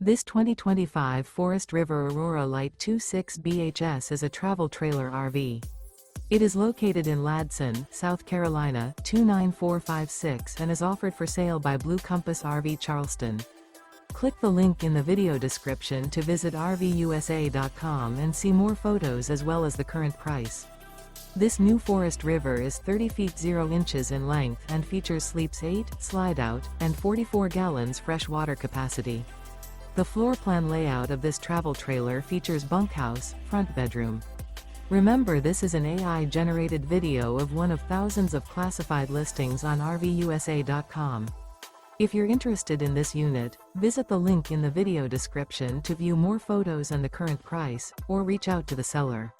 This 2025 Forest River Aurora Light 26 BHS is a travel trailer RV. It is located in Ladson, South Carolina, 29456 and is offered for sale by Blue Compass RV Charleston. Click the link in the video description to visit RVUSA.com and see more photos as well as the current price. This new Forest River is 30 feet 0 inches in length and features sleeps 8, Slideout, and 44 gallons fresh water capacity. The floor plan layout of this travel trailer features bunkhouse, front bedroom. Remember, this is an AI-generated video of one of thousands of classified listings on RVUSA.com. If you're interested in this unit, visit the link in the video description to view more photos and the current price, or reach out to the seller.